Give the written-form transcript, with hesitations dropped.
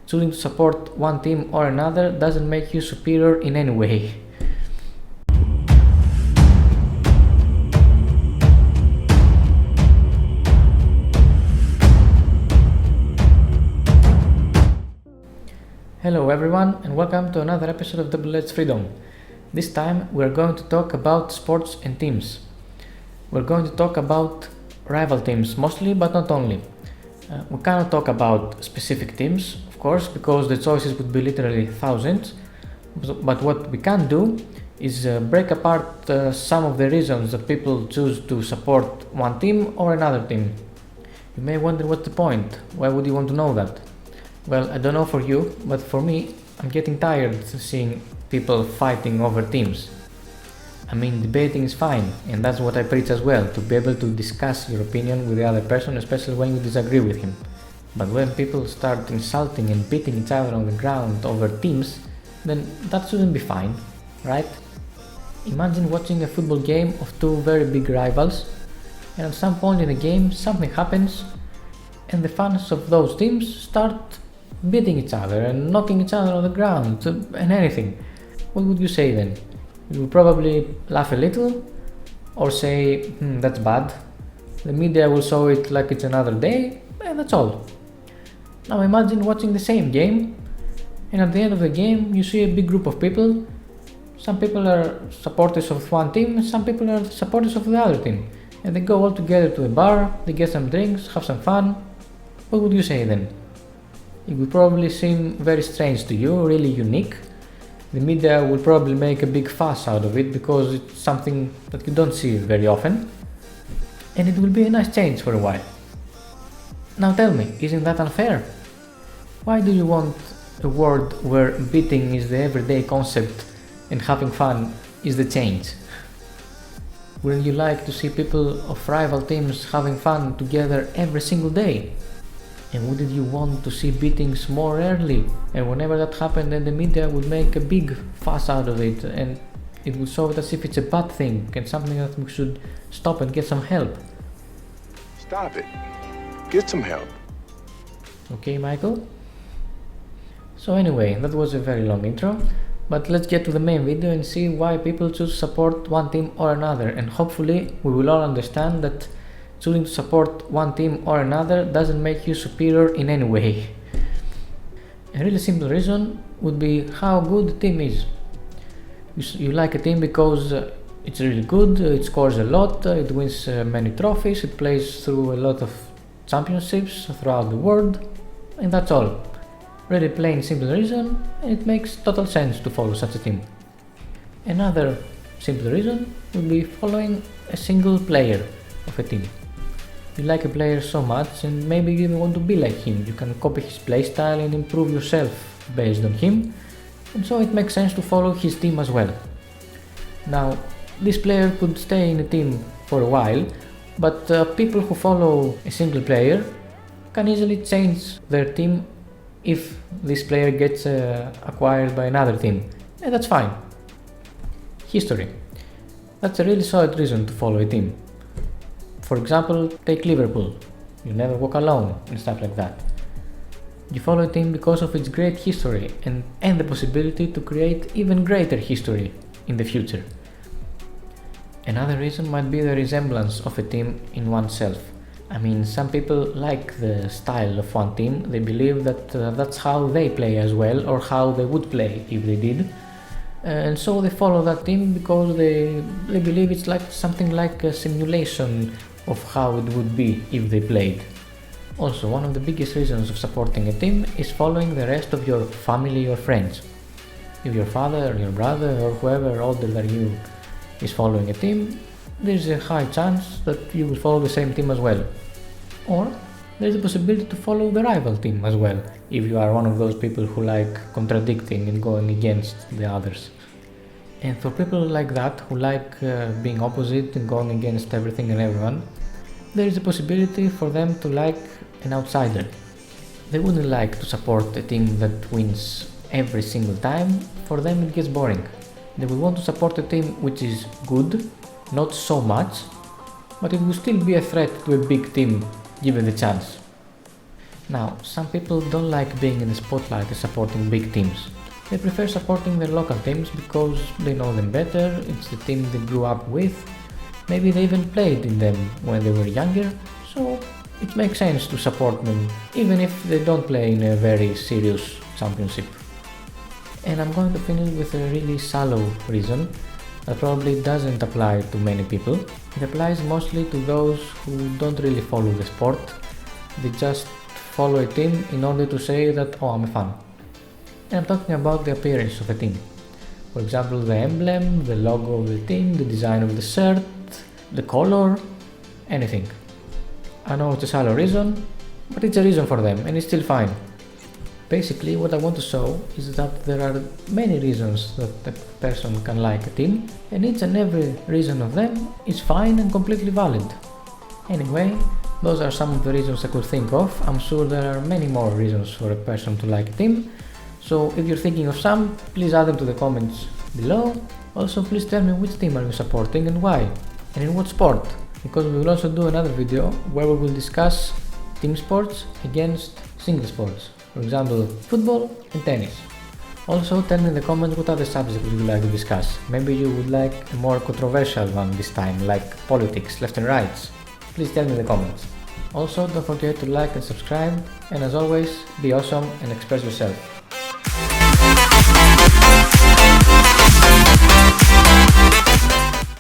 choosing to support one team or another doesn't make you superior in any way. Hello everyone and welcome to another episode of Double-Edged Freedom. This time we're going to talk about sports and teams. We're going to talk about rival teams mostly, but not only. We cannot talk about specific teams, of course, because the choices would be literally thousands. But what we can do is break apart some of the reasons that people choose to support one team or another team. You may wonder what's the point? Why would you want to know that? Well, I don't know for you, but for me, I'm getting tired of seeing people fighting over teams. I mean, debating is fine, and that's what I preach as well, to be able to discuss your opinion with the other person, especially when you disagree with him. But when people start insulting and beating each other on the ground over teams, then that shouldn't be fine, right? Imagine watching a football game of two very big rivals, and at some point in the game something happens, and the fans of those teams start beating each other and knocking each other on the ground and anything. What would you say then? You would probably laugh a little or say, that's bad. The media will show it like it's another day, and that's all. Now imagine watching the same game, and at the end of the game you see a big group of people. Some people are supporters of one team and some people are supporters of the other team. And they go all together to a bar, they get some drinks, have some fun. What would you say then? It would probably seem very strange to you, really unique. The media will probably make a big fuss out of it because it's something that you don't see very often. And it will be a nice change for a while. Now tell me, isn't that unfair? Why do you want a world where beating is the everyday concept and having fun is the change? Wouldn't you like to see people of rival teams having fun together every single day? And wouldn't you want to see beatings more rarely? And whenever that happened, then the media would make a big fuss out of it and it would show it as if it's a bad thing and something that we should stop and get some help. Stop it. Get some help. Okay, Michael? So anyway, that was a very long intro, but let's get to the main video and see why people choose to support one team or another, and hopefully we will all understand that choosing to support one team or another doesn't make you superior in any way. A really simple reason would be how good the team is. You like a team because it's really good, it scores a lot, it wins many trophies, it plays through a lot of championships throughout the world, and that's all. Really plain simple reason, and it makes total sense to follow such a team. Another simple reason would be following a single player of a team. You like a player so much and maybe you even want to be like him. You can copy his playstyle and improve yourself based on him, and so it makes sense to follow his team as well. Now, this player could stay in a team for a while, but people who follow a single player can easily change their team if this player gets acquired by another team, and that's fine. History. That's a really solid reason to follow a team. For example, take Liverpool. You never walk alone and stuff like that. You follow a team because of its great history and the possibility to create even greater history in the future. Another reason might be the resemblance of a team in oneself. I mean, some people like the style of one team, they believe that that's how they play as well, or how they would play if they did. And so they follow that team because they believe it's like something like a simulation of how it would be if they played. Also, one of the biggest reasons of supporting a team is following the rest of your family or friends. If your father or your brother or whoever older than you is following a team, there's a high chance that you will follow the same team as well. Or there's a possibility to follow the rival team as well, if you are one of those people who like contradicting and going against the others. And for people like that, who like being opposite and going against everything and everyone, there is a possibility for them to like an outsider. They wouldn't like to support a team that wins every single time. For them it gets boring. They will want to support a team which is good, not so much, but it will still be a threat to a big team given the chance. Now, some people don't like being in the spotlight and supporting big teams. They prefer supporting their local teams because they know them better, it's the team they grew up with, maybe they even played in them when they were younger, so it makes sense to support them even if they don't play in a very serious championship. And I'm going to finish with a really shallow reason that probably doesn't apply to many people. It applies mostly to those who don't really follow the sport, they just follow a team in order to say that, oh, I'm a fan. And I'm talking about the appearance of a team. For example, the emblem, the logo of the team, the design of the shirt, the color, anything. I know it's a shallow reason, but it's a reason for them and it's still fine. Basically, what I want to show is that there are many reasons that a person can like a team, and each and every reason of them is fine and completely valid. Anyway, those are some of the reasons I could think of. I'm sure there are many more reasons for a person to like a team. So if you're thinking of some, please add them to the comments below. Also, please tell me which team are you supporting and why, and in what sport, because we will also do another video where we will discuss team sports against single sports, for example football and tennis. Also, tell me in the comments what other subjects you would like to discuss. Maybe you would like a more controversial one this time, like politics, left and rights. Please tell me in the comments. Also, don't forget to like and subscribe, and as always, be awesome and express yourself.